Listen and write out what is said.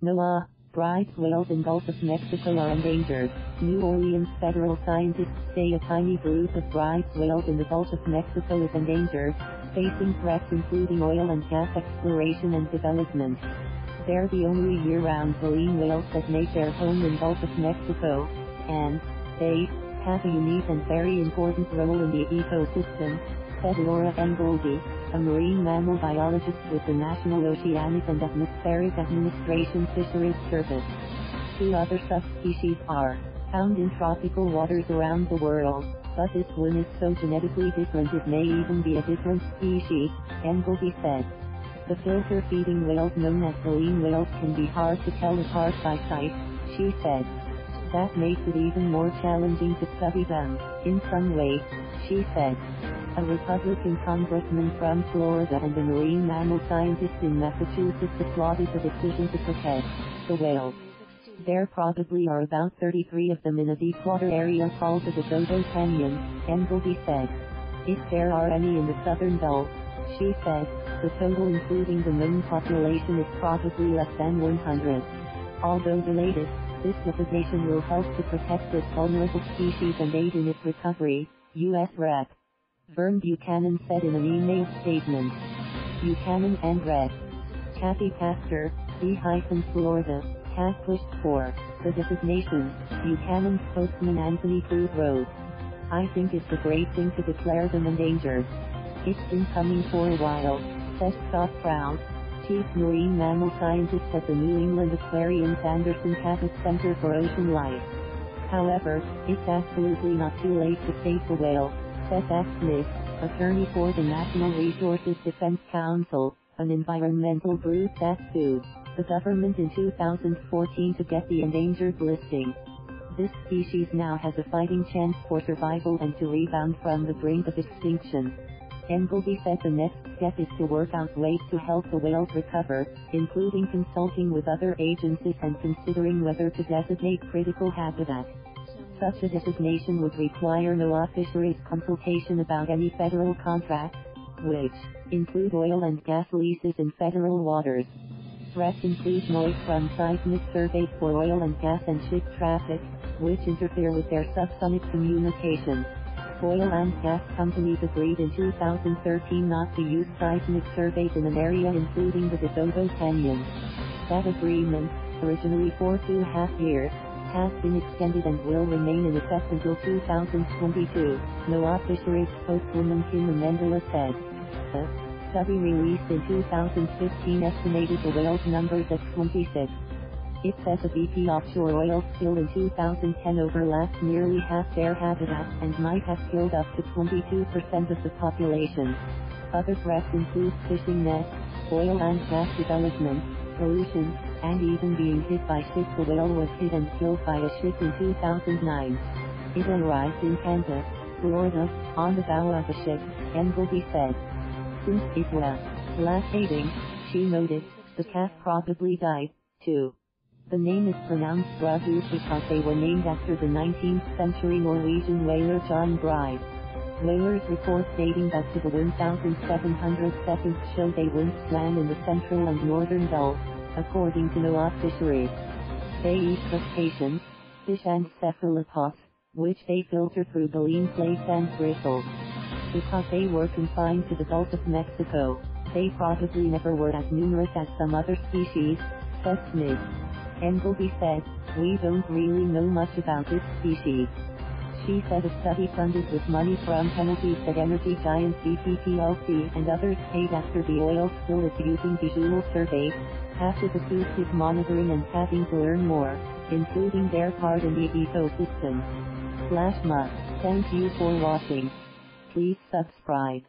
NOAA, Bryde whales in Gulf of Mexico are endangered. New Orleans federal scientists say a tiny group of Bryde whales in the Gulf of Mexico is endangered, facing threats including oil and gas exploration and development. They're the only year-round baleen whales that make their home in Gulf of Mexico, and they have a unique and very important role in the ecosystem, said Laura Goldie, a marine mammal biologist with the National Oceanic and Atmospheric Administration Fisheries Service. 2 other subspecies are found in tropical waters around the world, but this one is so genetically different it may even be a different species, Goldie said. The filter-feeding whales known as baleen whales can be hard to tell apart by sight, she said. That makes it even more challenging to study them, in some ways, she said. A Republican congressman from Florida and a marine mammal scientist in Massachusetts applauded the decision to protect the whales. There probably are about 33 of them in a deep-water area called the DeSoto Canyon, Goldie said. If there are any in the southern Gulf, she said, the total including the known population is probably less than 100. Although delayed, this legislation will help to protect this vulnerable species and aid in its recovery, U.S. Rep. Vern Buchanan said in an email statement. Buchanan and Rep. Kathy Pastor, Florida, has pushed for the designation, Buchanan spokesman Anthony Cruz wrote. I think it's a great thing to declare them endangered. It's been coming for a while, said Scott Proud, Chief Marine Mammal Scientist at the New England Aquarium's Anderson Cabot Center for Ocean Life. However, it's absolutely not too late to save the whale, said Zach Smith, attorney for the National Resources Defense Council, an environmental group that sued the government in 2014 to get the endangered listing. This species now has a fighting chance for survival and to rebound from the brink of extinction. Goldie said the next step is to work out ways to help the whales recover, including consulting with other agencies and considering whether to designate critical habitat. Such a designation would require NOAA fisheries consultation about any federal contracts, which include oil and gas leases in federal waters. Threats include noise from seismic surveys for oil and gas and ship traffic, which interfere with their subsonic communications. Oil and gas companies agreed in 2013 not to use seismic surveys in an area including the DeSoto Canyon. That agreement, originally for 2.5 years, has been extended and will remain in effect until 2022, NOAA Fisheries spokeswoman Kim Amendola said. A study released in 2015 estimated the whales' numbers at 26. It says a BP offshore oil spill in 2010 overlapped nearly half their habitat and might have killed up to 22% of the population. Other threats include fishing nets, oil and gas development, pollution, and even being hit by ships. The whale was hit and killed by a ship in 2009. It arrived in Tampa, Florida, on the bow of a ship, Goldie said. Since it was lactating, she noted, the calf probably died, too. The name is pronounced Bryde because they were named after the 19th century Norwegian whaler John Bryde. Whalers' reports dating back to the 1700s show they once swam in the central and northern Gulf, according to NOAA Fisheries. They eat crustaceans, fish and cephalopods, which they filter through baleen plates and bristles. Because they were confined to the Gulf of Mexico, they probably never were as numerous as some other species, said Smith. Goldie said, we don't really know much about this species. She said a study funded with money from penalties that energy giant BP plc and others paid after the oil spill is using visual surveys, passive acoustic monitoring and having to learn more, including their part in the ecosystem. /Musk. Thank you for watching. Please subscribe.